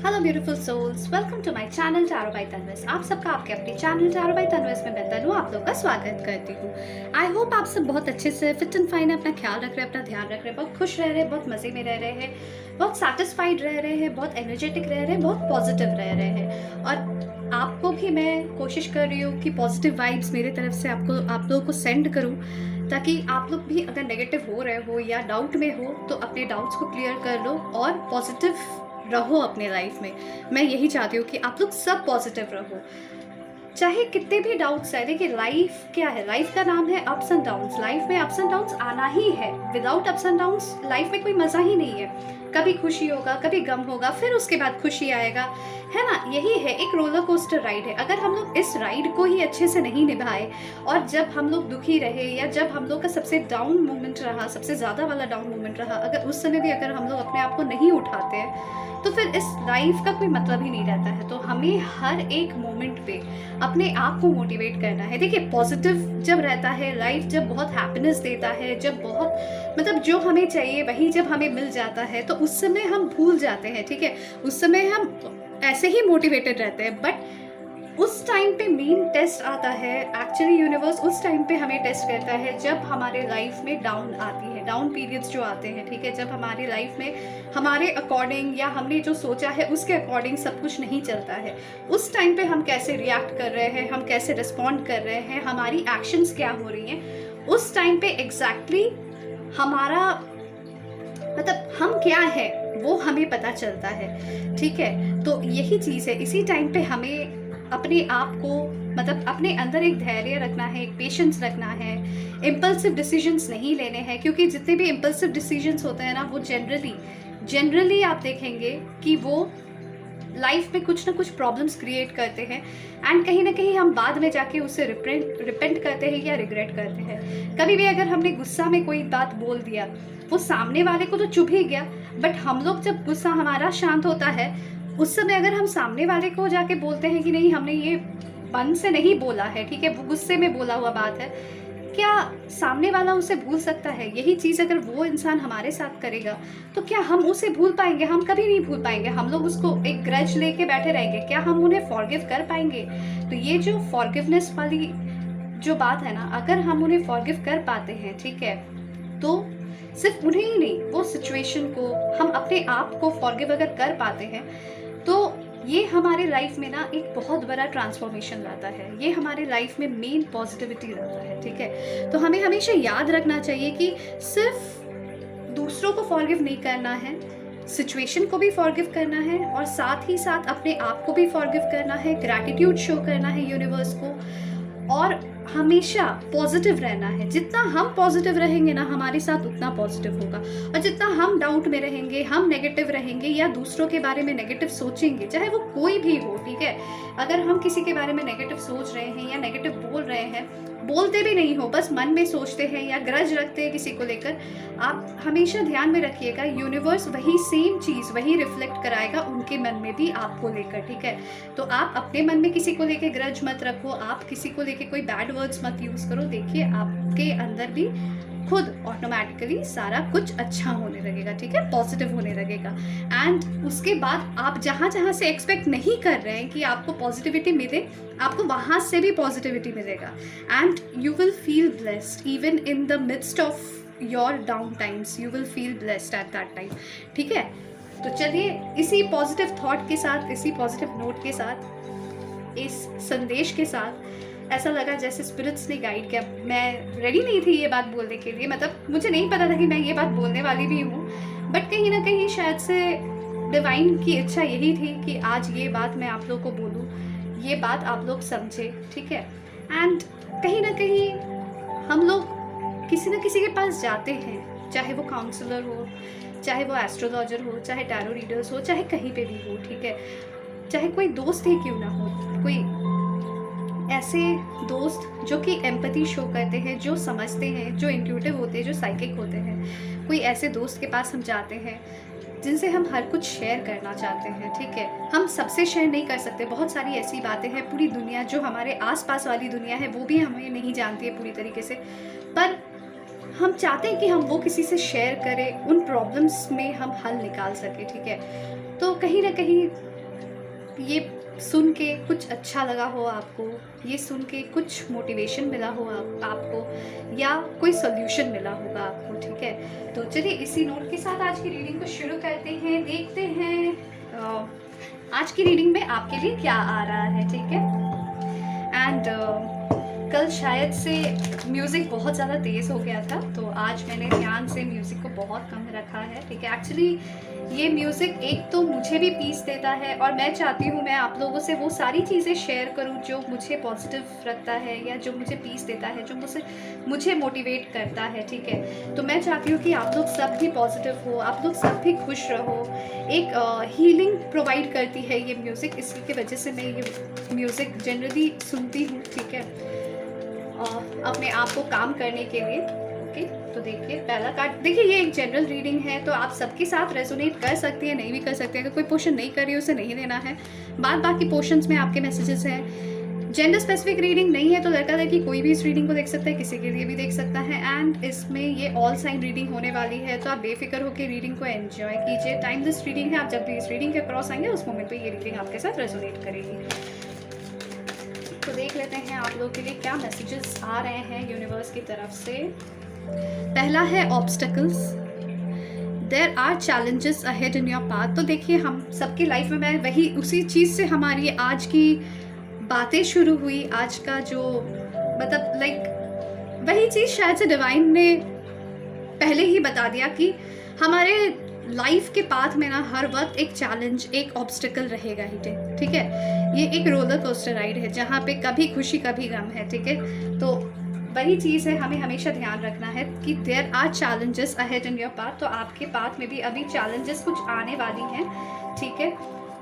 Hello beautiful souls, welcome to my channel tarot by Tanvis. आप सबका आपके अपने चैनल टैरो बाय तन्विस में मैं तनु आप लोग का स्वागत करती हूँ। आई होप आप सब बहुत अच्छे से फिट एंड फाइन है, अपना ख्याल रख रहे हैं, अपना ध्यान रख रहे हैं, बहुत खुश रह रहे हैं, बहुत मज़े में रह रहे हैं, बहुत सेटिस्फाइड रह रहे हैं, बहुत एनर्जेटिक रह रहे हैं, बहुत पॉजिटिव रह रहे हैं। और आपको भी मैं कोशिश कर रही हूँ कि पॉजिटिव वाइब्स मेरी तरफ से आप लोगों को सेंड करूँ, ताकि आप लोग भी अगर नेगेटिव हो रहे हो या डाउट में हो तो अपने डाउट्स को क्लियर कर लो और पॉजिटिव रहो अपने लाइफ में। मैं यही चाहती हूँ कि आप लोग सब पॉजिटिव रहो, चाहे कितने भी डाउट्स है। देखिए, लाइफ क्या है, लाइफ का नाम है अप्स एंड डाउन्स। लाइफ में अप्स एंड डाउन्स आना ही है। Without ups and downs life में कोई मज़ा ही नहीं है। कभी खुशी होगा, कभी गम होगा, फिर उसके बाद खुशी आएगा, है ना। यही है, एक रोलर कोस्टर राइड है। अगर हम लोग इस राइड को ही अच्छे से नहीं निभाए और जब हम लोग दुखी रहे या जब हम लोग का सबसे डाउन मोमेंट रहा, सबसे ज़्यादा वाला डाउन मोमेंट रहा, अगर उस समय भी अगर हम लोग अपने आप को नहीं उठाते हैं तो फिर इस लाइफ का कोई मतलब ही नहीं रहता है। तो हमें हर एक मोमेंट पे अपने आप को मोटिवेट करना है। देखिए, पॉजिटिव जब रहता है, लाइफ जब बहुत हैप्पीनेस देता है, जब बहुत मतलब जो हमें चाहिए वही जब हमें मिल जाता है, तो उस समय हम भूल जाते हैं, ठीक है। उस समय हम ऐसे ही मोटिवेटेड रहते हैं, बट उस टाइम पे मेन टेस्ट आता है। एक्चुअली यूनिवर्स उस टाइम पे हमें टेस्ट करता है जब हमारे लाइफ में डाउन आती है, डाउन पीरियड्स जो आते हैं, ठीक है। जब हमारी लाइफ में हमारे अकॉर्डिंग या हमने जो सोचा है उसके अकॉर्डिंग सब कुछ नहीं चलता है, उस टाइम पे हम कैसे रिएक्ट कर रहे हैं, हम कैसे रिस्पॉन्ड कर रहे हैं, हमारी एक्शंस क्या हो रही हैं, उस टाइम पे एग्जैक्टली हमारा मतलब हम क्या है वो हमें पता चलता है, ठीक है। तो यही चीज़ है, इसी टाइम पे हमें अपने आप को मतलब अपने अंदर एक धैर्य रखना है, एक पेशेंस रखना है, इम्पल्सिव डिसीजंस नहीं लेने हैं। क्योंकि जितने भी इम्पल्सिव डिसीजंस होते हैं ना, वो जनरली आप देखेंगे कि वो लाइफ में कुछ ना कुछ प्रॉब्लम्स क्रिएट करते हैं एंड कहीं ना कहीं हम बाद में जाके उससे रिपेंट करते हैं या रिग्रेट करते हैं। कभी भी अगर हमने गुस्सा में कोई बात बोल दिया, वो सामने वाले को तो चुभ ही गया, बट हम लोग जब गुस्सा हमारा शांत होता है उस समय अगर हम सामने वाले को जाके बोलते हैं कि नहीं, हमने ये मन से नहीं बोला है, ठीक है, वो गुस्से में बोला हुआ बात है, क्या सामने वाला उसे भूल सकता है? यही चीज़ अगर वो इंसान हमारे साथ करेगा तो क्या हम उसे भूल पाएंगे? हम कभी नहीं भूल पाएंगे। हम लोग उसको एक ग्रज लेके बैठे रहेंगे, क्या हम उन्हें फॉरगिव कर पाएंगे? तो ये जो फॉरगिवनेस वाली जो बात है ना, अगर हम उन्हें फॉरगिव कर पाते हैं, ठीक है, तो सिर्फ उन्हें ही नहीं, वो सिचुएशन को, हम अपने आप को फॉरगिव अगर कर पाते हैं तो ये हमारे लाइफ में ना एक बहुत बड़ा ट्रांसफॉर्मेशन लाता है। ये हमारे लाइफ में मेन पॉजिटिविटी लाता है, ठीक है। तो हमें हमेशा याद रखना चाहिए कि सिर्फ दूसरों को फॉरगिव नहीं करना है, सिचुएशन को भी फॉरगिव करना है और साथ ही साथ अपने आप को भी फॉरगिव करना है, ग्रैटिट्यूड शो करना है यूनिवर्स को, और हमेशा पॉजिटिव रहना है। जितना हम पॉजिटिव रहेंगे ना, हमारे साथ उतना पॉजिटिव होगा। और जितना हम डाउट में रहेंगे, हम नेगेटिव रहेंगे या दूसरों के बारे में नेगेटिव सोचेंगे, चाहे वो कोई भी हो, ठीक है, अगर हम किसी के बारे में नेगेटिव सोच रहे हैं या नेगेटिव बोल रहे हैं, बोलते भी नहीं हो, बस मन में सोचते हैं या ग्रज रखते हैं किसी को लेकर, आप हमेशा ध्यान में रखिएगा, यूनिवर्स वही सेम चीज़ वही रिफ्लेक्ट कराएगा उनके मन में भी आपको लेकर, ठीक है। तो आप अपने मन में किसी को लेकर ग्रज मत रखो, आप किसी को लेकर कोई बैड वर्ड्स मत यूज़ करो। देखिए, आपके अंदर भी खुद ऑटोमेटिकली सारा कुछ अच्छा होने लगेगा, ठीक है, पॉजिटिव होने लगेगा। एंड उसके बाद आप जहाँ जहाँ से एक्सपेक्ट नहीं कर रहे हैं कि आपको पॉजिटिविटी मिले, आपको वहाँ से भी पॉजिटिविटी मिलेगा and you will feel blessed even in the midst of your down times. You will feel blessed eight that time, ठीक है। तो चलिए, इसी पॉजिटिव थॉट के साथ, इसी पॉजिटिव नोट के साथ, इस संदेश के साथ, ऐसा लगा जैसे स्पिरिट्स ने गाइड किया। मैं रेडी नहीं थी ये बात बोलने के लिए, मतलब मुझे नहीं पता था कि मैं ये बात बोलने वाली भी हूँ, बट कहीं ना कहीं शायद से डिवाइन की इच्छा यही थी कि आज ये बात मैं आप लोग को बोलूँ, ये बात आप लोग समझे, ठीक है। एंड कहीं ना कहीं हम लोग किसी न किसी के पास जाते हैं, चाहे वो काउंसलर हो, चाहे वो एस्ट्रोलॉजर हो, चाहे टैरो रीडर्स हो, चाहे कहीं पे भी हो, ठीक है, चाहे कोई दोस्त ही क्यों ना हो, कोई ऐसे दोस्त जो कि एम्पैथी शो करते हैं, जो समझते हैं, जो इंट्यूटिव होते हैं, जो साइकिक होते हैं, कोई ऐसे दोस्त के पास हम जाते हैं जिनसे हम हर कुछ शेयर करना चाहते हैं, ठीक है। हम सबसे शेयर नहीं कर सकते, बहुत सारी ऐसी बातें हैं, पूरी दुनिया जो हमारे आसपास वाली दुनिया है वो भी हमें नहीं जानती है पूरी तरीके से, पर हम चाहते हैं कि हम वो किसी से शेयर करें, उन प्रॉब्लम्स में हम हल निकाल सकें, ठीक है। तो कहीं ना कहीं ये सुन के कुछ अच्छा लगा हो आपको, ये सुन के कुछ मोटिवेशन मिला हो आपको, या कोई सॉल्यूशन मिला होगा आपको, ठीक है। तो चलिए इसी नोट के साथ आज की रीडिंग को शुरू करते हैं। देखते हैं आज की रीडिंग में आपके लिए क्या आ रहा है, ठीक है। एंड कल शायद से म्यूज़िक बहुत ज़्यादा तेज़ हो गया था, तो आज मैंने ध्यान से म्यूज़िक को बहुत कम रखा है, ठीक है। एक्चुअली ये म्यूज़िक एक तो मुझे भी पीस देता है, और मैं चाहती हूँ मैं आप लोगों से वो सारी चीज़ें शेयर करूँ जो मुझे पॉजिटिव रखता है, या जो मुझे पीस देता है, जो मुझे मोटिवेट करता है, ठीक है। तो मैं चाहती हूँ कि आप लोग सब भी पॉजिटिव हो, आप लोग सब भी खुश रहो। एक हीलिंग प्रोवाइड करती है ये म्यूज़िक, इसी की वजह से मैं ये म्यूज़िक जनरली सुनती हूँ, ठीक है, अपने आप को काम करने के लिए। ओके, तो देखिए पहला कार्ड, देखिए ये एक जनरल रीडिंग है, तो आप सबके साथ रेजोनेट कर सकती हैं, नहीं भी कर सकते हैं। अगर कोई पोर्शन नहीं कर रही है उसे नहीं देना है। बाकी पोर्शंस में आपके मैसेजेस हैं। जेंडर स्पेसिफिक रीडिंग नहीं है, तो लड़का लड़की कोई भी इस रीडिंग को देख सकता है, किसी के लिए भी देख सकता है। एंड इसमें ये ऑल साइन रीडिंग होने वाली है, तो आप बेफिक्र होकर रीडिंग को एंजॉय कीजिए। टाइमलेस रीडिंग है, आप जब भी इस रीडिंग के क्रॉस आएंगे उस मोमेंट पर ये रीडिंग आपके साथ रेजोनेट करेगी। तो देख लेते हैं आप लोगों के लिए क्या मैसेजेस आ रहे हैं यूनिवर्स की तरफ से। पहला है obstacles, there are challenges ahead in your path. तो देखिए हम सबकी लाइफ में, मैं वही उसी चीज़ से हमारी आज की बातें शुरू हुई। आज का जो मतलब लाइक वही चीज़ शायद से डिवाइन ने पहले ही बता दिया कि हमारे लाइफ के पाथ में ना हर वक्त एक चैलेंज, एक ऑब्स्टिकल रहेगा ही, ठीक है। ये एक रोलर कोस्टर राइड है जहाँ पे कभी खुशी कभी गम है, ठीक है। तो वही चीज़ है, हमें हमेशा ध्यान रखना है कि there are challenges ahead in your path. तो आपके पाथ में भी अभी चैलेंजेस कुछ आने वाली हैं, ठीक है।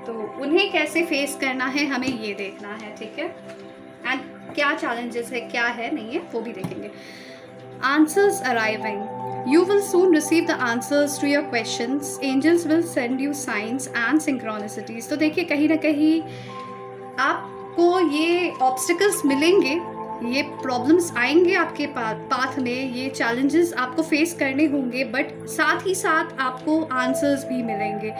तो उन्हें कैसे फेस करना है हमें ये देखना है, ठीक है। एंड क्या चैलेंजेस है, क्या है, नहीं है, वो भी देखेंगे। Answers arriving, you will soon receive the answers to your questions, angels will send you signs and synchronicities। तो देखिए कहीं ना कहीं आपको ये ऑब्स्टिकल्स मिलेंगे, ये प्रॉब्लम्स आएंगे आपके पाथ में, ये चैलेंजेस आपको फेस करने होंगे, बट साथ ही साथ आपको आंसर्स भी मिलेंगे।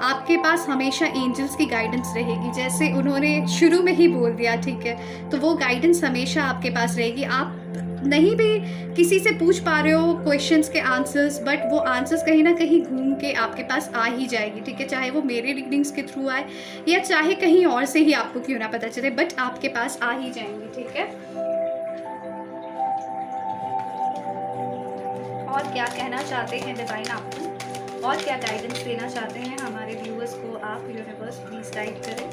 आपके पास हमेशा एंजल्स की गाइडेंस रहेगी, जैसे उन्होंने शुरू में ही बोल दिया, ठीक है। तो वो गाइडेंस हमेशा आपके पास रहेगी। आप नहीं भी किसी से पूछ पा रहे हो क्वेश्चंस के आंसर्स, बट वो आंसर्स कहीं ना कहीं घूम के आपके पास आ ही जाएगी, ठीक है। चाहे वो मेरे रीडिंग्स के थ्रू आए या चाहे कहीं और से ही आपको क्यों ना पता चले, बट आपके पास आ ही जाएंगी, ठीक है। और क्या कहना चाहते हैं डिवाइन आपको, और क्या गाइडेंस देना चाहते हैं हमारे व्यूअर्स को आप, यूनिवर्स प्लीज गाइड करें।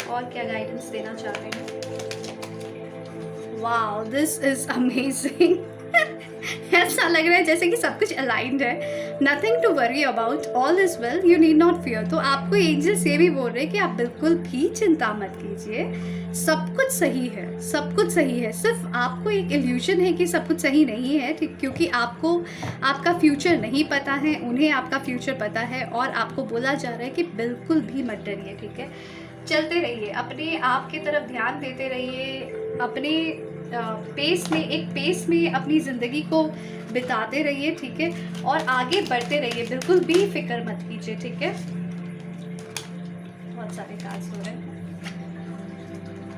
और क्या गाइडेंस देना चाहते हैं। Wow, this is amazing. ऐसा लग रहा है जैसे कि सब कुछ अलाइंड है। Nothing to worry about, all is well, you need not fear. तो आपको एंजल्स ये भी बोल रहे हैं कि आप बिल्कुल भी चिंता मत कीजिए, सब कुछ सही है, सब कुछ सही है। सिर्फ आपको एक इल्यूजन है कि सब कुछ सही नहीं है, ठीक, क्योंकि आपको आपका फ्यूचर नहीं पता है, उन्हें आपका फ्यूचर पता है, और आपको बोला जा रहा है कि बिल्कुल भी मत डरिए, ठीक है। चलते रहिए, अपने आप की तरफ ध्यान देते रहिए, अपने पेस में, एक पेस में अपनी ज़िंदगी को बिताते रहिए, ठीक है, और आगे बढ़ते रहिए, बिल्कुल भी फिक्र मत कीजिए, ठीक है। बहुत सारे कार्ड्स हो रहे हैं।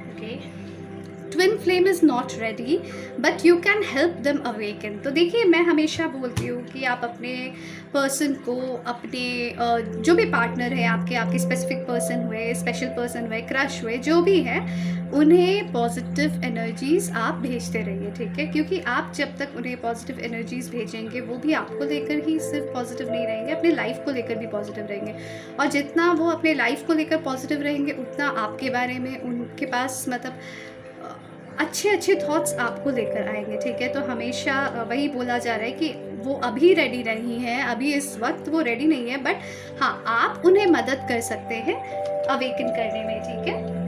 Okay, twin flame is not ready but you can help them awaken. तो देखिए मैं हमेशा बोलती हूँ कि आप अपने पर्सन को, अपने जो भी पार्टनर है आपके स्पेसिफिक पर्सन हुए, स्पेशल पर्सन हुए, क्रश हुए, जो भी है, उन्हें पॉजिटिव एनर्जीज़ आप भेजते रहिए, ठीक है। क्योंकि आप जब तक उन्हें पॉजिटिव एनर्जीज़ भेजेंगे, वो भी आपको लेकर ही सिर्फ पॉजिटिव नहीं रहेंगे, अपने लाइफ को लेकर भी पॉजिटिव रहेंगे। और जितना वो अपने लाइफ को लेकर पॉजिटिव रहेंगे, उतना आपके बारे में उनके पास मतलब अच्छे अच्छे थॉट्स आपको लेकर आएंगे, ठीक है। तो हमेशा वही बोला जा रहा है कि वो अभी रेडी नहीं है, अभी इस वक्त वो रेडी नहीं है, बट हाँ आप उन्हें मदद कर सकते हैं अवेकन करने में, ठीक है।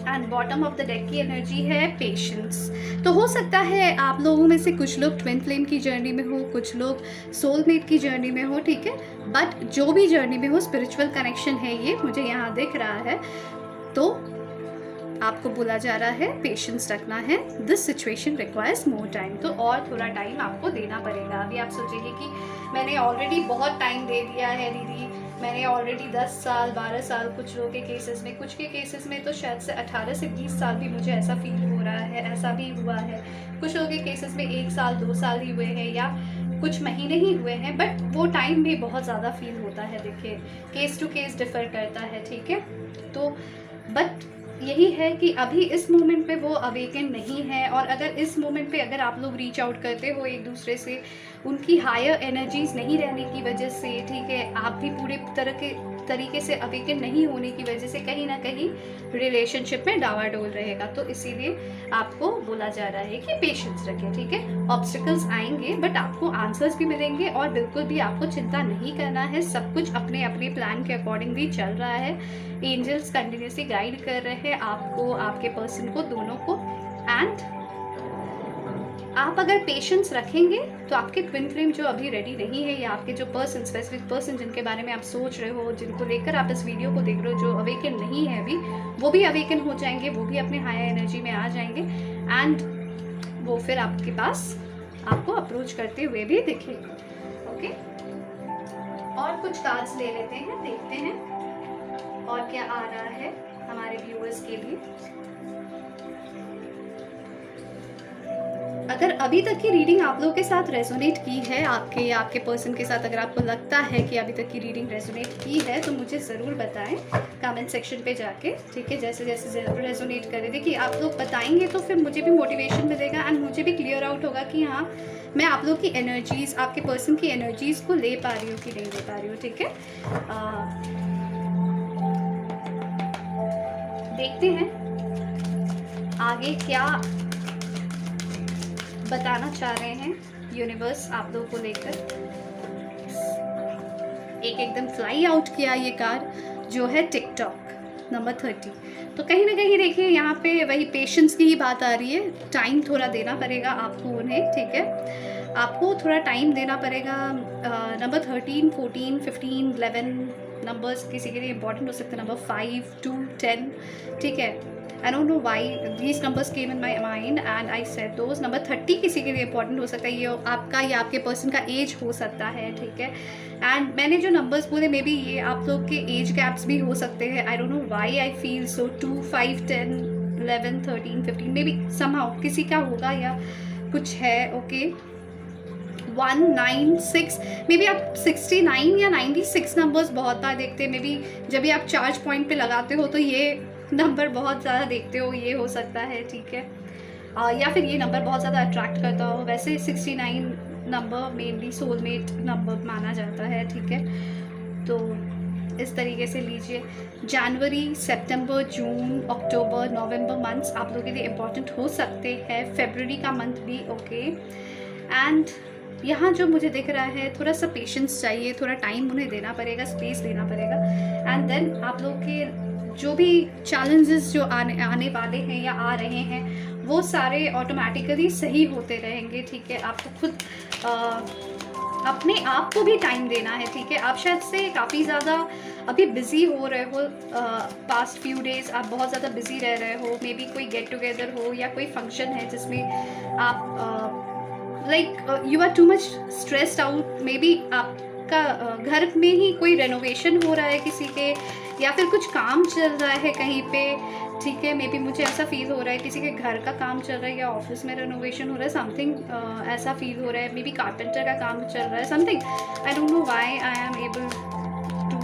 And bottom of the deck की एनर्जी है पेशेंस। तो हो सकता है आप लोगों में से कुछ लोग ट्विन फ्लेम की जर्नी में हो, कुछ लोग सोलमेट की जर्नी में हो, ठीक है। बट जो भी जर्नी में हो, स्पिरिचुअल कनेक्शन है ये, मुझे यहाँ दिख रहा है। तो आपको बोला जा रहा है पेशेंस रखना है, this situation requires more time. तो और थोड़ा टाइम आपको देना पड़ेगा। अभी आप सोचेंगे कि मैंने ऑलरेडी बहुत टाइम दे दिया है दीदी, मैंने ऑलरेडी 10 साल 12 साल, कुछ लोगों के केसेस में, कुछ के केसेस में तो शायद से 18 से 20 साल भी मुझे ऐसा फील हो रहा है, ऐसा भी हुआ है। कुछ लोगों के केसेस में 1 साल 2 साल ही हुए हैं या कुछ महीने ही हुए हैं, बट वो टाइम भी बहुत ज़्यादा फील होता है। देखिए केस टू केस डिफर करता है, ठीक है। तो बट यही है कि अभी इस मोमेंट पे वो अवेकन नहीं है, और अगर इस मोमेंट पे अगर आप लोग रीच आउट करते हो एक दूसरे से, उनकी हायर एनर्जीज नहीं रहने की वजह से, ठीक है, आप भी पूरे तरीके से अवेकन नहीं होने की वजह से कहीं ना कहीं रिलेशनशिप में डावाडोल रहेगा। तो इसीलिए आपको बोला जा रहा है कि पेशेंस रखें, ठीक है। ऑब्स्टिकल्स आएंगे बट आपको आंसर्स भी मिलेंगे, और बिल्कुल भी आपको चिंता नहीं करना है। सब कुछ अपने अपने प्लान के अकॉर्डिंगली चल रहा है। एंजल्स कंटिन्यूसली गाइड कर रहे हैं आपको, आपके पर्सन को, दोनों को। एंड आप अगर पेशेंस रखेंगे तो आपके ट्विन फ्लेम जो अभी रेडी नहीं है, या आपके जो पर्सन, स्पेसिफिक पर्सन जिनके बारे में आप सोच रहे हो, जिनको लेकर आप इस वीडियो को देख रहे हो, जो अवेकन नहीं है अभी, वो भी अवेकन हो जाएंगे, वो भी अपने हायर एनर्जी में आ जाएंगे। एंड वो फिर आपके पास आपको अप्रोच करते हुए भी दिखेंगे। ओके, और कुछ कार्ड्स ले लेते हैं, देखते हैं और क्या आ रहा है हमारे व्यूअर्स के लिए। अगर अभी तक की रीडिंग आप लोगों के साथ रेजोनेट की है, आपके या आपके पर्सन के साथ, अगर आपको लगता है कि अभी तक की रीडिंग रेजोनेट की है, तो मुझे ज़रूर बताएं कमेंट सेक्शन पे जाके, ठीक है। जैसे जैसे रेजोनेट करे, देखिए आप लोग बताएंगे तो फिर मुझे भी मोटिवेशन मिलेगा, एंड मुझे भी क्लियर आउट होगा कि हाँ, मैं आप लोग की एनर्जीज़, आपके पर्सन की एनर्जीज़ को ले पा रही हूँ कि नहीं ले पा रही हूँ, ठीक है। देखते हैं आगे क्या बताना चाह रहे हैं यूनिवर्स आप लोगों को लेकर। एकदम फ्लाई आउट किया ये कार्ड जो है टिकटॉक नंबर 30। तो कहीं ना कहीं देखिए यहाँ पे वही पेशेंस की ही बात आ रही है। टाइम थोड़ा देना पड़ेगा आपको उन्हें, ठीक है, आपको थोड़ा टाइम देना पड़ेगा। नंबर 13, 14, 15, 11 नंबर्स किसी के लिए इंपॉर्टेंट हो सकते हैं। नंबर 5, 2, 10, ठीक है। I don't know why these numbers came in my mind and I said those. Number 30 किसी के लिए इंपॉर्टेंट हो सकता है, ये आपका या आपके पर्सन का एज हो सकता है, ठीक है। एंड मैंने जो नंबर्स बोले, मे बी ये आप लोग के एज गैप्स भी हो सकते हैं। आई don't know why I feel so. 2, 5, 10, 11, 13, 15 may be somehow किसी का होगा या कुछ है, ओके। 1, 9, 6, मे बी आप 69 या 96 नंबर्स बहुत बार देखते हैं। मे बी जब भी आप चार्ज पॉइंट पे लगाते हो तो ये नंबर बहुत ज़्यादा देखते हो, ये हो सकता है, ठीक है। या फिर ये नंबर बहुत ज़्यादा अट्रैक्ट करता हो। वैसे 69 नंबर मेनली सोलमेट नंबर माना जाता है, ठीक है। तो इस तरीके से लीजिए। जनवरी, सितंबर, जून, अक्टूबर, नवंबर मंथ्स आप लोगों के लिए इम्पॉर्टेंट हो सकते हैं। फरवरी का मंथ भी ओके। एंड यहाँ जो मुझे दिख रहा है, थोड़ा सा पेशेंस चाहिए, थोड़ा टाइम उन्हें देना पड़ेगा, स्पेस देना पड़ेगा। एंड देन आप लोग के जो भी चैलेंजेस जो आने वाले हैं या आ रहे हैं, वो सारे ऑटोमेटिकली सही होते रहेंगे, ठीक है। आपको खुद अपने आप को भी टाइम देना है, ठीक है। आप शायद से काफ़ी ज़्यादा अभी बिज़ी हो रहे हो, पास्ट फ्यू डेज आप बहुत ज़्यादा बिज़ी रह रहे हो। मे बी कोई गेट टुगेदर हो या कोई फंक्शन है जिसमें आप like you are too much stressed out. Maybe आपका घर में ही कोई रेनोवेशन हो रहा है किसी के, या फिर कुछ काम चल रहा है कहीं पे, ठीक है। मे बी मुझे ऐसा फील हो रहा है किसी के घर का काम चल रहा है या ऑफिस में रेनोवेशन हो रहा है, समथिंग ऐसा फील हो रहा है। मे बी कारपेंटर का काम चल रहा है, something. I don't know why I am able to,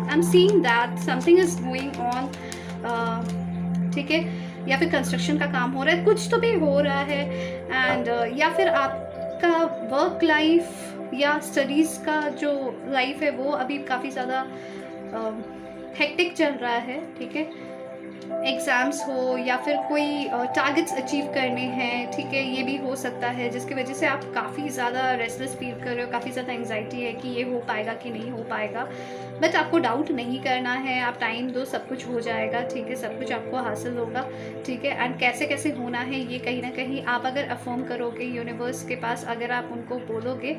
I am seeing that something is going on, ठीक है। या फिर कंस्ट्रक्शन का काम हो रहा है, कुछ तो भी हो रहा है। एंड या फिर आपका वर्क लाइफ या स्टडीज़ का जो लाइफ है वो अभी काफ़ी ज़्यादा हेक्टिक चल रहा है, ठीक है। एग्ज़ाम्स हो या फिर कोई टारगेट्स अचीव करने हैं, ठीक है, ये भी हो सकता है, जिसकी वजह से आप काफ़ी ज़्यादा रेस्टलेस फील कर रहे हो, काफ़ी ज़्यादा एंग्जाइटी है कि ये हो पाएगा कि नहीं हो पाएगा। बट आपको डाउट नहीं करना है, आप टाइम दो, सब कुछ हो जाएगा, ठीक है, सब कुछ आपको हासिल होगा, ठीक है। एंड कैसे कैसे होना है ये कहीं ना कहीं आप अगर अफर्म करोगे यूनिवर्स के पास, अगर आप उनको बोलोगे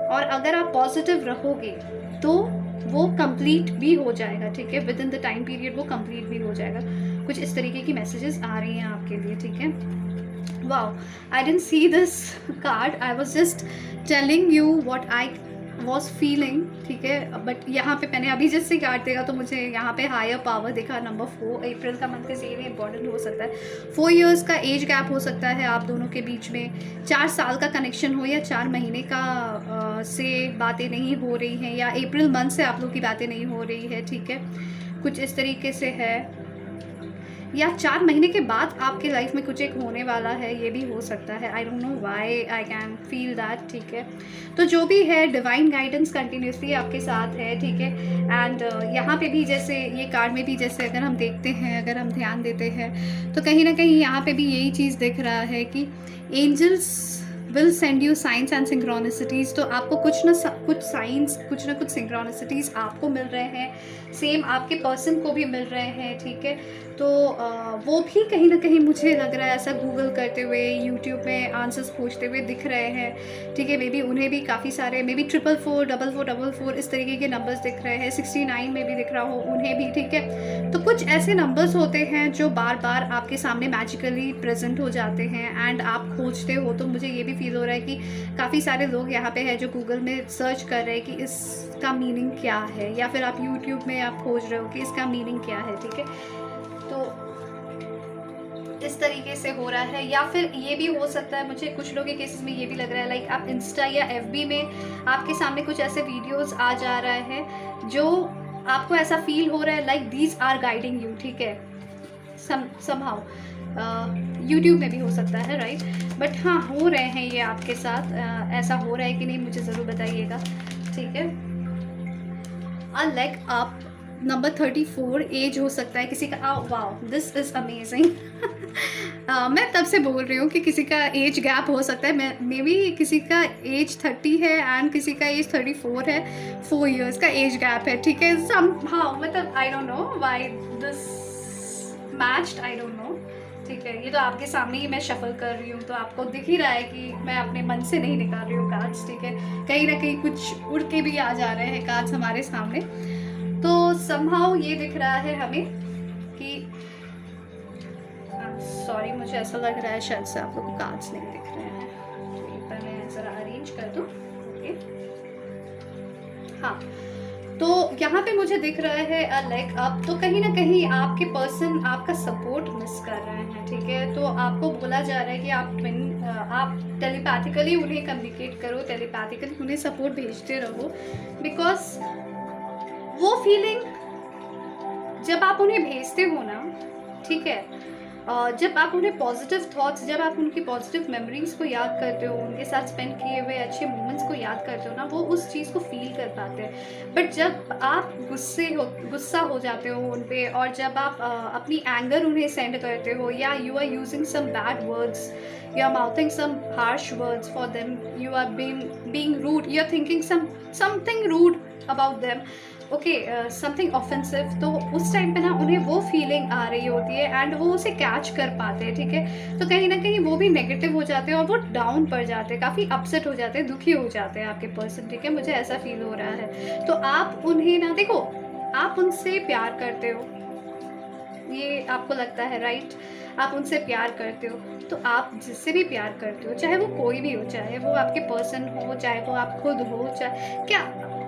और अगर आप पॉजिटिव रहोगे तो वो कंप्लीट भी हो जाएगा, ठीक है। With in the time period वो कंप्लीट भी हो जाएगा। कुछ इस तरीके की मैसेजेस आ रही हैं आपके लिए, ठीक है। Wow, I didn't see this card, I was just telling you what I was feeling, ठीक है। बट यहाँ पे मैंने अभी जैसे कार्ड देखा तो मुझे यहाँ पे हायर पावर दिखा, नंबर 4, अप्रैल का मंथ इज वेरी इंपॉर्टेंट हो सकता है। 4 इयर्स का एज गैप हो सकता है आप दोनों के बीच में, 4 साल का कनेक्शन हो या 4 महीने का से बातें नहीं हो रही हैं, या अप्रैल मंथ से आप लोग की बातें नहीं हो रही है, ठीक है। कुछ इस तरीके से है, या 4 महीने के बाद आपके लाइफ में कुछ एक होने वाला है, ये भी हो सकता है। आई don't know why I can feel that, ठीक है। तो जो भी है, डिवाइन गाइडेंस कंटिन्यूसली आपके साथ है, ठीक है। एंड यहाँ पे भी जैसे ये कार्ड में भी जैसे अगर हम देखते हैं, अगर हम ध्यान देते हैं तो कहीं ना कहीं यहाँ पे भी यही चीज़ दिख रहा है कि angels will send you signs and synchronicities. तो आपको कुछ ना कुछ साइंस, कुछ ना कुछ सिंक्रोनिसिटीज़ आपको मिल रहे हैं, सेम आपके पर्सन को भी मिल रहे हैं, ठीक है। तो वो भी कहीं ना कहीं मुझे लग रहा है ऐसा गूगल करते हुए, यूट्यूब में आंसर्स खोजते हुए दिख रहे हैं, ठीक है। मे बी उन्हें भी काफ़ी सारे, मे बी 444, 4444 इस तरीके के नंबर्स दिख रहे हैं, 69 में भी दिख रहा हो उन्हें भी, ठीक है। तो कुछ ऐसे नंबर्स होते हैं जो बार बार आपके सामने मैजिकली प्रेजेंट हो जाते हैं एंड आप खोजते हो। तो मुझे ये भी फील हो रहा है कि काफ़ी सारे लोग यहाँ पे है जो गूगल में सर्च कर रहे हैं कि इसका मीनिंग क्या है, या फिर आप यूट्यूब में आप खोज रहे हो कि इसका मीनिंग क्या है, ठीक है। तो इस तरीके से हो रहा है। या फिर ये भी हो सकता है, मुझे कुछ लोगों के केसेस में ये भी लग रहा है, लाइक आप इंस्टा या एफबी में आपके सामने कुछ ऐसे वीडियोस आ जा रहा है जो आपको ऐसा फील हो रहा है like these are guiding you, ठीक है, समहाउ। यूट्यूब में भी हो सकता है, राइट। बट हाँ, हो रहे हैं ये आपके साथ। ऐसा हो रहा है कि नहीं मुझे ज़रूर बताइएगा, ठीक है। A leg up, number 34, age हो सकता है किसी का। Wow, this is amazing. मैं तब से बोल रही हूँ कि किसी का एज गैप हो सकता है। मे बी किसी का एज 30 है एंड किसी का एज 34 है, 4 इयर्स का एज गैप है, ठीक है। समहाउ, मतलब आई don't know why this matched, I don't no, ठीक है। ये तो आपके सामने ही मैं शफल कर रही हूँ, तो आपको दिख ही रहा है कि मैं अपने मन से नहीं निकाल रही हूँ कार्ड्स, ठीक है। कहीं ना कहीं कुछ उड़ के भी आ जा रहे हैं कार्ड्स हमारे सामने। तो समहाउ ये दिख रहा है हमें कि सॉरी, मुझे ऐसा लग रहा है शायद से आप लोग को कार्ड्स नहीं दिख रहे हैं, तो पर मैं ज़रा अरेंज कर दूँ, ओके। हाँ, तो यहाँ पे मुझे दिख रहा है लाइक अब तो कहीं ना कहीं आपके पर्सन आपका सपोर्ट मिस कर रहे हैं, ठीक है। तो आपको बोला जा रहा है कि आप टेलीपैथिकली उन्हें कम्युनिकेट करो, टेलीपैथिकली उन्हें सपोर्ट भेजते रहो, बिकॉज वो फीलिंग जब आप उन्हें भेजते हो ना, ठीक है, जब आप उन्हें पॉजिटिव थॉट्स, जब आप उनकी पॉजिटिव मेमोरीज को याद करते हो, उनके साथ स्पेंड किए हुए अच्छे मोमेंट्स को याद करते हो ना, वो उस चीज़ को फील कर पाते हैं। बट जब आप गुस्सा हो जाते हो उन पे, और जब आप अपनी एंगर उन्हें सेंड करते हो, या you are using some bad words, you are mouthing some harsh words for them, you are being rude, you are thinking something rude about them, okay, something offensive, तो उस टाइम पे ना उन्हें वो फीलिंग आ रही होती है एंड वो उसे कैच कर पाते हैं, ठीक है। तो कहीं ना कहीं वो भी नेगेटिव हो जाते हैं और वो डाउन पड़ जाते हैं, काफ़ी अपसेट हो जाते हैं, दुखी हो जाते हैं आपके पर्सन, ठीक है। मुझे ऐसा फील हो रहा है। तो आप उन्हें ना, देखो, आप उनसे प्यार करते हो, ये आपको लगता है, राइट। आप उनसे प्यार करते हो, तो आप जिससे भी प्यार करते हो, चाहे वो कोई भी हो, चाहे वो आपके पर्सन हो, चाहे वो आप खुद हो, चाहे क्या,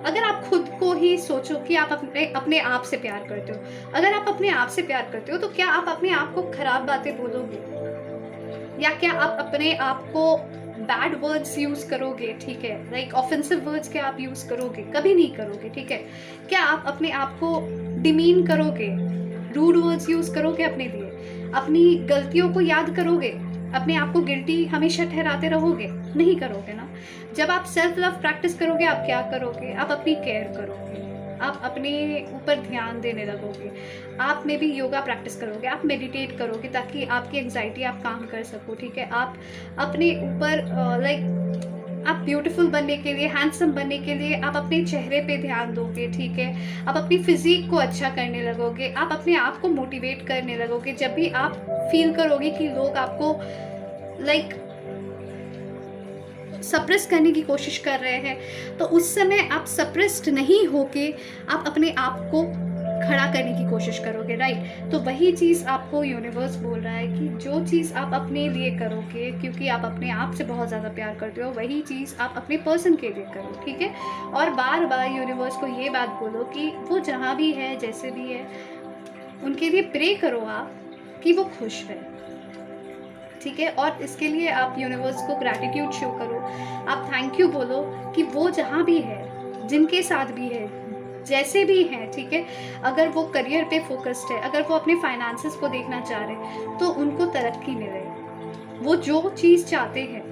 अगर आप खुद को ही सोचो कि आप अपने आप से प्यार करते हो, अगर आप अपने आप से प्यार करते हो, तो क्या आप अपने आप को खराब बातें बोलोगे, या क्या आप अपने आप को बैड वर्ड्स यूज करोगे, ठीक है, लाइक ऑफेंसिव वर्ड्स क्या आप यूज करोगे? कभी नहीं करोगे, ठीक है। क्या आप अपने आप को डिमीन करोगे, रूड वर्ड्स यूज करोगे अपने लिए? अपनी गलतियों को याद करोगे? अपने आप को गिल्टी हमेशा ठहराते रहोगे? नहीं करोगे ना। जब आप सेल्फ लव प्रैक्टिस करोगे, आप क्या करोगे? आप अपनी केयर करोगे, आप अपने ऊपर ध्यान देने लगोगे, आप में भी योगा प्रैक्टिस करोगे, आप मेडिटेट करोगे ताकि आपकी एंग्जाइटी आप काम कर सको, ठीक है। आप अपने ऊपर आप ब्यूटीफुल बनने के लिए, हैंडसम बनने के लिए आप अपने चेहरे पे ध्यान दोगे, ठीक है। आप अपनी फिजिक को अच्छा करने लगोगे, आप अपने आप को मोटिवेट करने लगोगे। जब भी आप फील करोगे कि लोग आपको सप्रेस करने की कोशिश कर रहे हैं, तो उस समय आप सप्रेस्ड नहीं होके आप अपने आप को खड़ा करने की कोशिश करोगे, राइट। तो वही चीज़ आपको यूनिवर्स बोल रहा है कि जो चीज़ आप अपने लिए करोगे, क्योंकि आप अपने आप से बहुत ज़्यादा प्यार करते हो, वही चीज़ आप अपने पर्सन के लिए करो, ठीक है। और बार बार यूनिवर्स को ये बात बोलो कि वो जहाँ भी है, जैसे भी है, उनके लिए प्रे करो आप कि वो खुश रहे, ठीक है। और इसके लिए आप यूनिवर्स को ग्रैटिट्यूड शो करो, आप थैंक यू बोलो कि वो जहाँ भी है, जिनके साथ भी है, जैसे भी हैं, ठीक है। अगर वो करियर पे फोकस्ड है, अगर वो अपने फाइनेंसेस को देखना चाह रहे हैं, तो उनको तरक्की मिले। वो जो चीज़ चाहते हैं,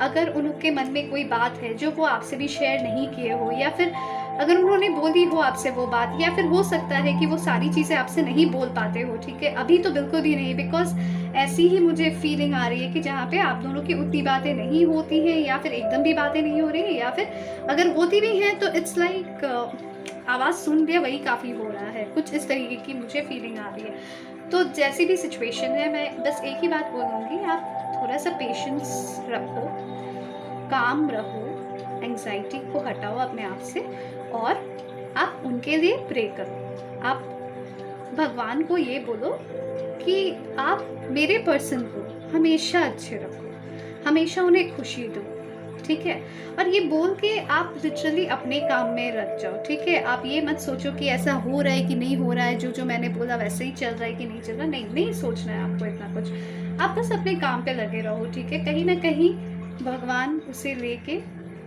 अगर उनके मन में कोई बात है जो वो आपसे भी शेयर नहीं किए हो, या फिर अगर उन्होंने बोली हो आपसे वो बात, या फिर हो सकता है कि वो सारी चीज़ें आपसे नहीं बोल पाते हो, ठीक है। अभी तो बिल्कुल भी नहीं, बिकॉज ऐसी ही मुझे फीलिंग आ रही है कि जहाँ पे आप दोनों की उतनी बातें नहीं होती हैं, या फिर एकदम भी बातें नहीं हो रही है, या फिर अगर होती भी हैं तो इट्स लाइक आवाज़ सुन लिया वही काफ़ी हो रहा है, कुछ इस तरीके की मुझे फीलिंग आ रही है। तो जैसी भी सिचुएशन है, मैं बस एक ही बात बोलूँगी, आप थोड़ा सा पेशेंस रखो, काम रहो, एंग्जाइटी को हटाओ अपने आप से, और आप उनके लिए प्रे करो। आप भगवान को ये बोलो कि आप मेरे पर्सन को हमेशा अच्छे रखो, हमेशा उन्हें खुशी दो, ठीक है। और ये बोल के आप लिटरली अपने काम में लग जाओ, ठीक है। आप ये मत सोचो कि ऐसा हो रहा है कि नहीं हो रहा है, जो मैंने बोला वैसे ही चल रहा है कि नहीं चल रहा, नहीं सोचना है आपको इतना कुछ। आप बस अपने काम पे लगे रहो, ठीक है। कहीं ना कहीं भगवान उसे लेके,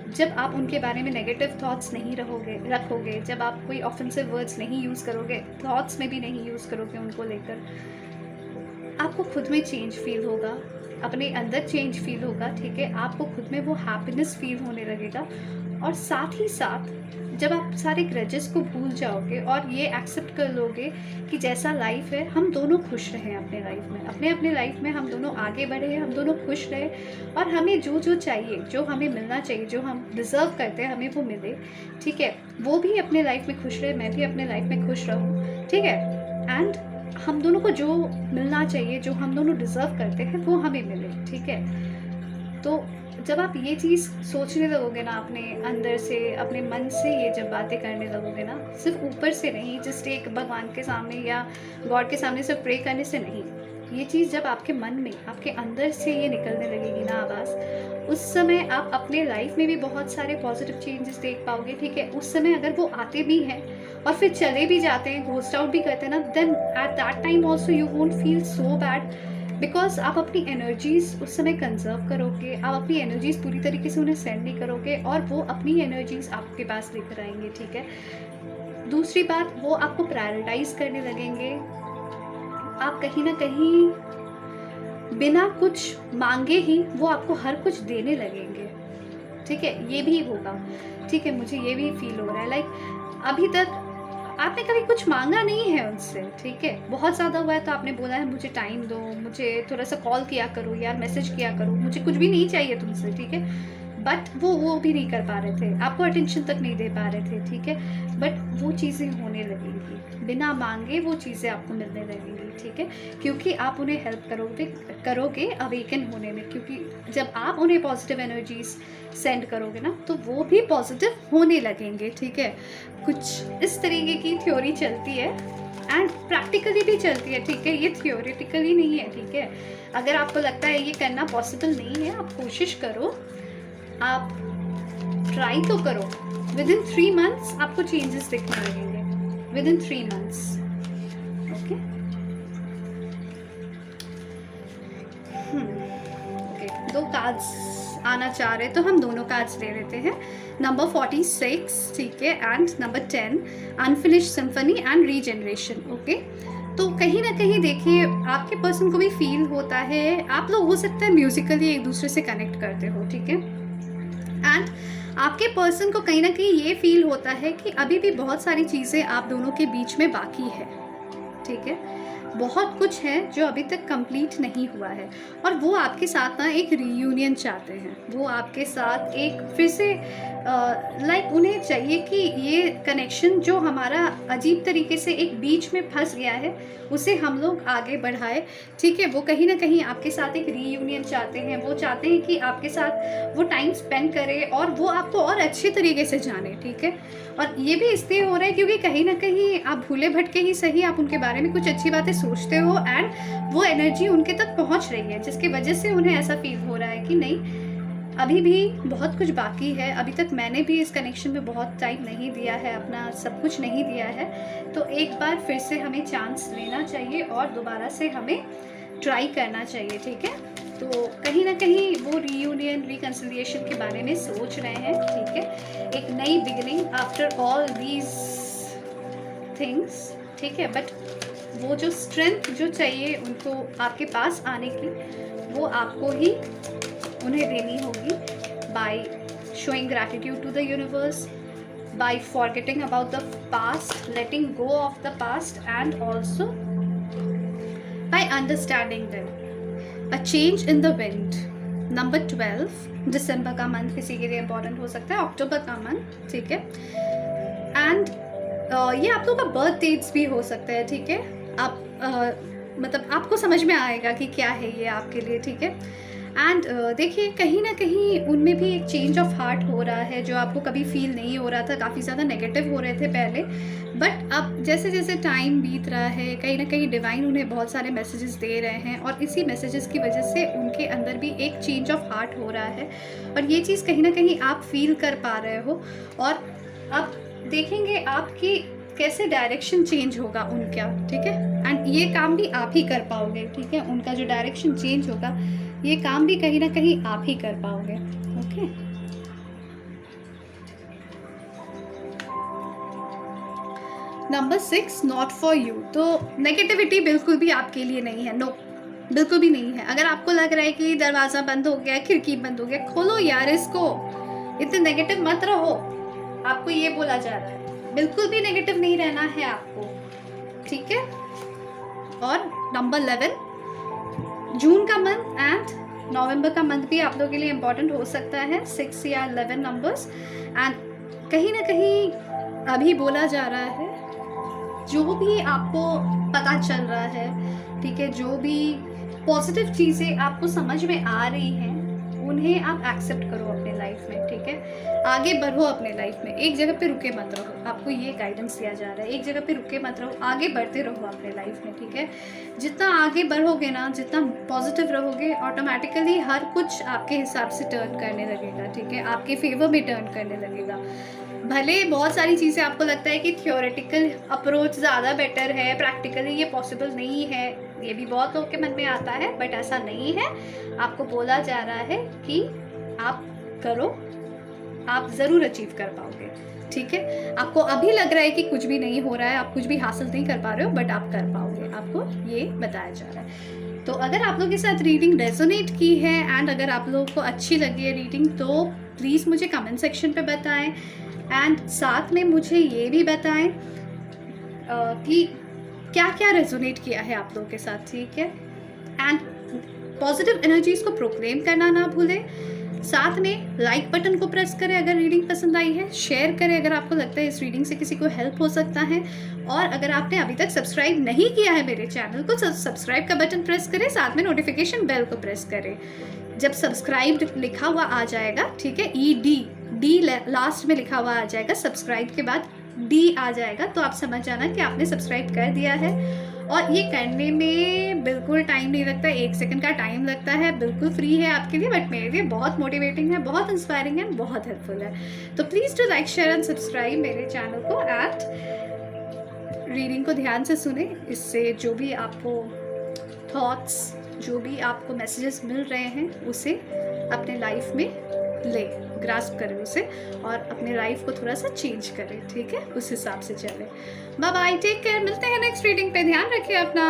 जब आप उनके बारे में नेगेटिव थॉट्स नहीं रखोगे, जब आप कोई ऑफेंसिव वर्ड्स नहीं यूज़ करोगे, थॉट्स में भी नहीं यूज़ करोगे उनको लेकर, आपको खुद में चेंज फील होगा, अपने अंदर चेंज फील होगा, ठीक है। आपको खुद में वो हैप्पीनेस फील होने लगेगा। और साथ ही साथ जब आप सारे ग्रजेस को भूल जाओगे और ये एक्सेप्ट कर लोगे कि जैसा लाइफ है, हम दोनों खुश रहें अपने लाइफ में, अपने लाइफ में हम दोनों आगे बढ़े, हम दोनों खुश रहे, और हमें जो चाहिए, जो हमें मिलना चाहिए, जो हम डिज़र्व करते हैं, हमें वो मिले, ठीक है। वो भी अपने लाइफ में खुश रहे, मैं भी अपने लाइफ में खुश रहूँ, ठीक है। एंड हम दोनों को जो मिलना चाहिए, जो हम दोनों डिज़र्व करते हैं, वो हमें मिले, ठीक है। तो जब आप ये चीज़ सोचने लगोगे ना, अपने अंदर से, अपने मन से ये जब बातें करने लगोगे ना, सिर्फ ऊपर से नहीं, जस्ट एक भगवान के सामने या गॉड के सामने सिर्फ प्रे करने से नहीं, ये चीज़ जब आपके मन में, आपके अंदर से ये निकलने लगेगी ना आवाज़, उस समय आप अपने लाइफ में भी बहुत सारे पॉजिटिव चेंजेस देख पाओगे, ठीक है। उस समय अगर वो आते भी हैं और फिर चले भी जाते हैं, घोस्ट आउट भी करते हैं ना, then at that time also you won't feel so bad, because आप अपनी एनर्जीज उस समय कंजर्व करोगे, आप अपनी एनर्जीज पूरी तरीके से उन्हें सेंड नहीं करोगे, और वो अपनी एनर्जीज आपके पास लेकर आएंगे, ठीक है। दूसरी बात, वो आपको प्रायोरिटाइज करने लगेंगे, आप कहीं ना कहीं बिना कुछ मांगे ही वो आपको हर कुछ देने लगेंगे, ठीक है। ये भी होगा, ठीक है, मुझे ये भी फील हो रहा है, लाइक अभी तक आपने कभी कुछ मांगा नहीं है उनसे, ठीक है। बहुत ज़्यादा हुआ है तो आपने बोला है मुझे टाइम दो, मुझे थोड़ा सा कॉल किया करो यार, मैसेज किया करो, मुझे कुछ भी नहीं चाहिए तुमसे, ठीक है। बट वो भी नहीं कर पा रहे थे, आपको अटेंशन तक नहीं दे पा रहे थे, ठीक है। बट वो चीज़ें होने लगेंगी, बिना मांगे वो चीज़ें आपको मिलने लगेंगी, ठीक है, क्योंकि आप उन्हें हेल्प करोगे अवेकन होने में, क्योंकि जब आप उन्हें पॉजिटिव एनर्जीज सेंड करोगे ना, तो वो भी पॉजिटिव होने लगेंगे, ठीक है। कुछ इस तरीके की थ्योरी चलती है, एंड प्रैक्टिकली भी चलती है, ठीक है। ये थियोरेटिकली नहीं है, ठीक है। अगर आपको लगता है ये करना पॉसिबल नहीं है, आप कोशिश करो, आप ट्राई तो करो, विद इन 3 months आपको चेंजेस दिखने लगेंगे, with in 3 months, okay. Okay, 2 cards आना चाह रहे तो हम दोनों कार्ड्स ले लेते हैं। नंबर 46, ठीक है, and number 10, unfinished symphony and regeneration, okay. तो कहीं ना कहीं देखिए, आपके पर्सन को भी फील होता है, आप लोग हो सकता है म्यूजिकली एक दूसरे से कनेक्ट करते हो, ठीक है। एंड आपके पर्सन को कहीं ना कहीं ये फील होता है कि अभी भी बहुत सारी चीज़ें आप दोनों के बीच में बाकी है, ठीक है। बहुत कुछ है जो अभी तक कंप्लीट नहीं हुआ है, और वो आपके साथ ना एक रीयूनियन चाहते हैं। वो आपके साथ एक फिर से लाइक उन्हें चाहिए कि ये कनेक्शन जो हमारा अजीब तरीके से एक बीच में फंस गया है उसे हम लोग आगे बढ़ाए, ठीक है। वो कहीं ना कहीं आपके साथ एक रीयूनियन चाहते हैं। वो चाहते हैं कि आपके साथ वो टाइम स्पेंड करे और वो आपको और अच्छे तरीके से जाने, ठीक है। और ये भी इसलिए हो रहा है क्योंकि कहीं ना कहीं आप भूले भटके ही सही, आप उनके बारे में कुछ अच्छी बातें सोचते हो एंड वो एनर्जी उनके तक पहुंच रही है, जिसकी वजह से उन्हें ऐसा फील हो रहा है कि नहीं, अभी भी बहुत कुछ बाकी है। अभी तक मैंने भी इस कनेक्शन में बहुत टाइम नहीं दिया है, अपना सब कुछ नहीं दिया है, तो एक बार फिर से हमें चांस लेना चाहिए और दोबारा से हमें ट्राई करना चाहिए, ठीक है। तो कहीं ना कहीं वो रीयूनियन रिकन्सिलिएशन के बारे में सोच रहे हैं, ठीक है, एक नई beginning after all these things, ठीक है। बट वो जो स्ट्रेंथ जो चाहिए उनको आपके पास आने की, वो आपको ही उन्हें देनी होगी by showing gratitude to the universe, by forgetting about the past, letting go of the past and also by understanding them. A change in the wind. Number 12, दिसंबर का मंथ किसी के लिए इंपॉर्टेंट हो सकता है, अक्टूबर का मंथ, ठीक है। एंड ये आप लोगों का बर्थ डेट्स भी हो सकता है, ठीक है। आप मतलब आपको समझ में आएगा कि क्या है ये आपके लिए, ठीक है। एंड देखिए कहीं ना कहीं उनमें भी एक चेंज ऑफ हार्ट हो रहा है जो आपको कभी फील नहीं हो रहा था, काफ़ी ज़्यादा नेगेटिव हो रहे थे पहले, बट अब जैसे जैसे टाइम बीत रहा है कहीं ना कहीं डिवाइन उन्हें बहुत सारे मैसेजेस दे रहे हैं और इसी मैसेजेस की वजह से उनके अंदर भी एक चेंज ऑफ हार्ट हो रहा है और ये चीज़ कहीं ना कहीं आप फील कर पा रहे हो। और अब देखेंगे आपकी कैसे डायरेक्शन चेंज होगा उनका, ठीक है। एंड ये काम भी आप ही कर पाओगे, ठीक है। उनका जो डायरेक्शन चेंज होगा ये काम भी कहीं ना कहीं आप ही कर पाओगे, okay. Number 6, not for you. तो नेगेटिविटी बिल्कुल भी आपके लिए नहीं है, नो, बिल्कुल भी नहीं है। अगर आपको लग रहा है कि दरवाज़ा बंद हो गया, खिड़की बंद हो गया, खोलो यार इसको, इतने नेगेटिव मत रहो, आपको ये बोला जा रहा है। बिल्कुल भी नेगेटिव नहीं रहना है आपको, ठीक है। और नंबर 11, जून का मंथ एंड नवंबर का मंथ भी आप लोगों के लिए इम्पॉर्टेंट हो सकता है, 6 या 11 नंबर्स। एंड कहीं ना कहीं अभी बोला जा रहा है जो भी आपको पता चल रहा है, ठीक है, जो भी पॉजिटिव चीज़ें आपको समझ में आ रही हैं उन्हें आप एक्सेप्ट करो अपने लाइफ में, ठीक है। आगे बढ़ो अपने लाइफ में, एक जगह पे रुके मत रहो, आपको ये गाइडेंस दिया जा रहा है, एक जगह पे रुके मत रहो, आगे बढ़ते रहो अपने लाइफ में, ठीक है। जितना आगे बढ़ोगे ना, जितना पॉजिटिव रहोगे, ऑटोमेटिकली हर कुछ आपके हिसाब से टर्न करने लगेगा, ठीक है, आपके फेवर में टर्न करने लगेगा। भले बहुत सारी चीज़ें आपको लगता है कि थियोरेटिकल अप्रोच ज़्यादा बेटर है, प्रैक्टिकली ये पॉसिबल नहीं है, ये भी बहुत लोग के मन में आता है, बट ऐसा नहीं है। आपको बोला जा रहा है कि आप करो, आप ज़रूर अचीव कर पाओगे, ठीक है। आपको अभी लग रहा है कि कुछ भी नहीं हो रहा है, आप कुछ भी हासिल नहीं कर पा रहे हो, बट आप कर पाओगे, आपको ये बताया जा रहा है। तो अगर आप लोगों के साथ रीडिंग रेजोनेट की है एंड अगर आप लोगों को अच्छी लगी है रीडिंग, तो प्लीज़ मुझे कमेंट सेक्शन पे बताएं एंड साथ में मुझे ये भी बताएं कि क्या क्या रेजोनेट किया है आप लोगों के साथ, ठीक है। एंड पॉजिटिव एनर्जीज को प्रोक्लेम करना ना भूलें, साथ में लाइक बटन को प्रेस करें अगर रीडिंग पसंद आई है, शेयर करें अगर आपको लगता है इस रीडिंग से किसी को हेल्प हो सकता है, और अगर आपने अभी तक सब्सक्राइब नहीं किया है मेरे चैनल को, सब्सक्राइब का बटन प्रेस करें, साथ में नोटिफिकेशन बेल को प्रेस करें। जब सब्सक्राइब लिखा हुआ आ जाएगा, ठीक है, डी लास्ट में लिखा हुआ आ जाएगा, सब्सक्राइब के बाद डी आ जाएगा, तो आप समझ जाना कि आपने सब्सक्राइब कर दिया है। और ये करने में बिल्कुल टाइम नहीं लगता, 1 सेकंड का टाइम लगता है, बिल्कुल फ्री है आपके लिए, बट मेरे लिए बहुत मोटिवेटिंग है, बहुत इंस्पायरिंग है, बहुत हेल्पफुल है। तो please to like, share and subscribe मेरे चैनल को एंड रीडिंग को ध्यान से सुने, इससे जो भी आपको थॉट्स, जो भी आपको मैसेजेस मिल रहे हैं उसे अपने लाइफ में ले, ग्रास्प करें उसे और अपने लाइफ को थोड़ा सा चेंज करें, ठीक है, उस हिसाब से चले। बाय बाय, टेक केयर, मिलते हैं नेक्स्ट रीडिंग पे, ध्यान रखिए अपना।